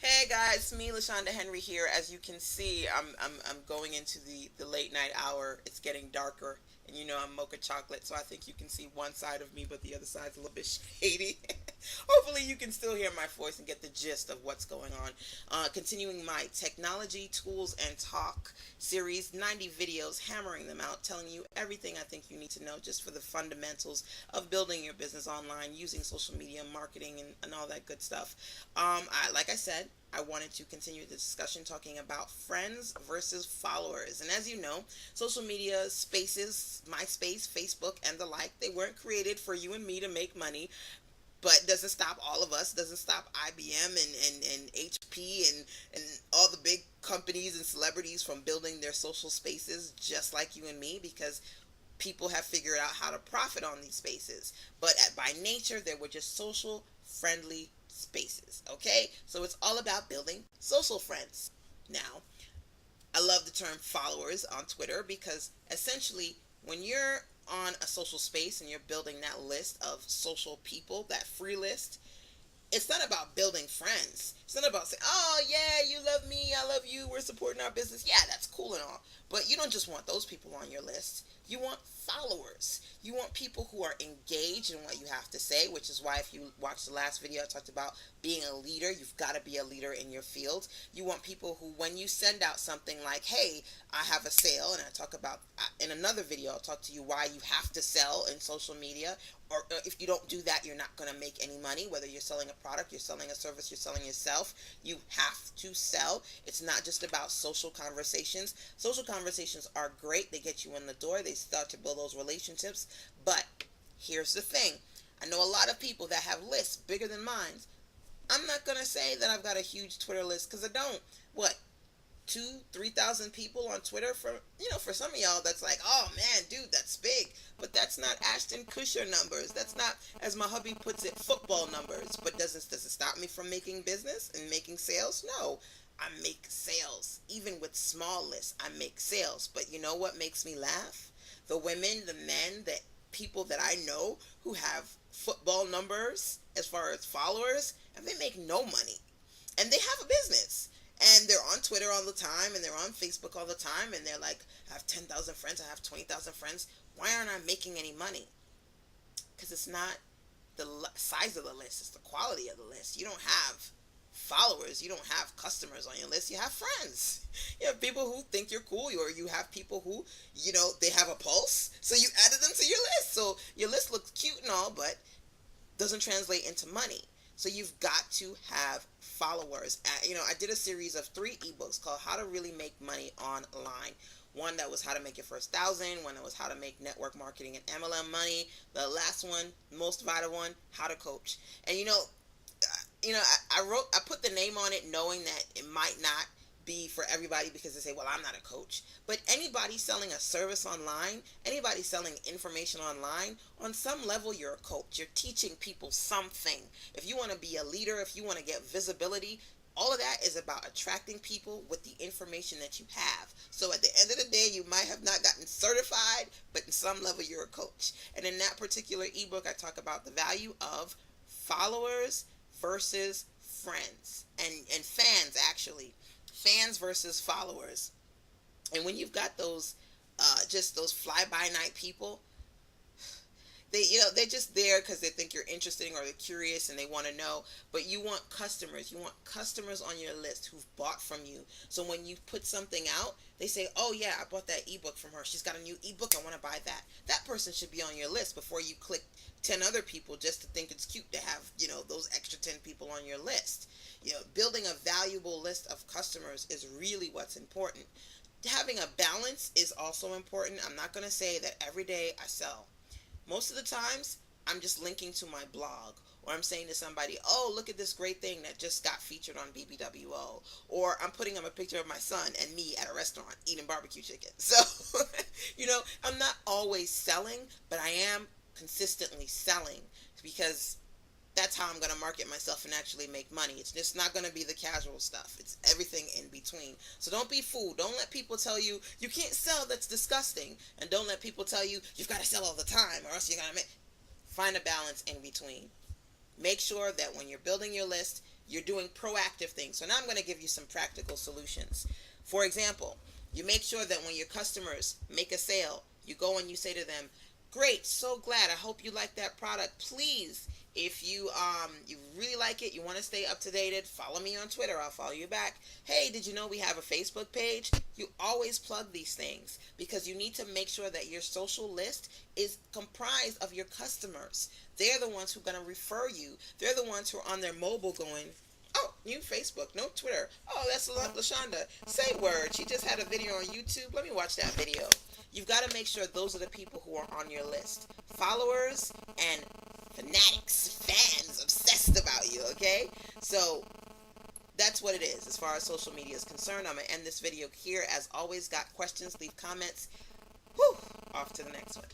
Hey guys, it's me, Lashonda Henry here. As you can see, I'm going into the late night hour. It's getting darker, and I'm mocha chocolate, so I think you can see one side of me, but the other side's a little bit shady. Hopefully, you can still hear my voice and get the gist of what's going on. Continuing my technology, tools, and talk series, 90 videos, hammering them out, telling you everything I think you need to know just for the fundamentals of building your business online, using social media, marketing, and all that good stuff. Like I said, I wanted to continue the discussion talking about friends versus followers. And as you know, social media spaces, MySpace, Facebook, and the like, they weren't created for you and me to make money, but doesn't stop all of us, doesn't stop IBM and HP and all the big companies and celebrities from building their social spaces just like you and me, because people have figured out how to profit on these spaces. But by nature, they were just social friendly spaces. Okay? So it's all about building social friends. Now, I love the term followers on Twitter because essentially, when you're on a social space and you're building that list of social people, that free list, it's not about building friends. It's not about saying, "Oh yeah, you love me, I love you, we're supporting our business." Yeah, that's cool and all, but you don't just want those people on your list. You want followers. You want people who are engaged in what you have to say, which is why if you watch the last video, I talked about being a leader. You've got to be a leader in your field. You want people who, when you send out something like, "Hey, I have a sale," and I talk about in another video, I'll talk to you why you have to sell in social media, or if you don't do that, you're not going to make any money. Whether you're selling a product, you're selling a service, you're selling yourself, you have to sell. It's not just about social conversations. Social conversations are great. They get you in the door. They start to build those relationships. But here's the thing. I know a lot of people that have lists bigger than mine. I'm not going to say that I've got a huge Twitter list because I don't. What? 2, 3,000 people on Twitter? For some of y'all, that's like, "Oh man, dude, that's big." But that's not Ashton Kutcher numbers. That's not, as my hubby puts it, football numbers. But does it stop me from making business and making sales? No. I make sales. Even with small lists, I make sales. But you know what makes me laugh? The women, the men, the people that I know who have football numbers as far as followers, and they make no money. And they have a business. And they're on Twitter all the time, and they're on Facebook all the time, and they're like, "I have 10,000 friends, I have 20,000 friends. Why aren't I making any money?" Because it's not the size of the list, it's the quality of the list. You don't have followers, you don't have customers on your list, you have friends. You have people who think you're cool, or you have people who, they have a pulse, so you added them to your list. So your list looks cute and all, but doesn't translate into money. So you've got to have followers. I did a series of 3 ebooks called How to Really Make Money Online. One that was how to make your first 1,000. One that was how to make network marketing and MLM money. The last one, most vital one, how to coach. And I put the name on it knowing that it might not be for everybody, because they say, "Well, I'm not a coach." But anybody selling a service online, anybody selling information online, on some level you're a coach. You're teaching people something. If you want to be a leader, if you want to get visibility, all of that is about attracting people with the information that you have. So at the end of the day, you might have not gotten certified, but in some level you're a coach. And in that particular ebook, I talk about the value of followers versus friends and fans, actually. Fans versus followers. And when you've got those just those fly by night people, they're just there because they think you're interesting, or they're curious and they want to know. But you want customers. You want customers on your list who've bought from you. So when you put something out, they say, "Oh yeah, I bought that ebook from her. She's got a new ebook. I want to buy that." That person should be on your list before you click 10 other people just to think it's cute to have, those extra 10 people on your list. Building a valuable list of customers is really what's important. Having a balance is also important. I'm not going to say that every day I sell. Most of the times, I'm just linking to my blog, or I'm saying to somebody, "Oh, look at this great thing that just got featured on BBWO," or I'm putting up a picture of my son and me at a restaurant eating barbecue chicken. So, I'm not always selling, but I am consistently selling, because that's how I'm going to market myself and actually make money. It's just not going to be the casual stuff. It's everything in between. So don't be fooled. Don't let people tell you you can't sell. That's disgusting. And don't let people tell you you've got to sell all the time, or else you're going to make. Find a balance in between. Make sure that when you're building your list, You're doing proactive things. So now I'm going to give you some practical solutions. For example, you make sure that when your customers make a sale, you go and you say to them, great, so glad, I hope you like that product. Please, if you really like it, you want to stay up to date, follow me on Twitter, I'll follow you back. Hey, did you know we have a Facebook page? You always plug these things because you need to make sure that your social list is comprised of your customers. They're the ones who are going to refer you. They're the ones who are on their mobile going, oh, new Facebook, no Twitter. Oh, that's LaShonda. Say word. She just had a video on YouTube. Let me watch that video. You've got to make sure those are the people who are on your list. Followers and fanatics, fans, obsessed about you, okay? So that's what it is as far as social media is concerned. I'm going to end this video here. As always, got questions, leave comments. Whew, off to the next one.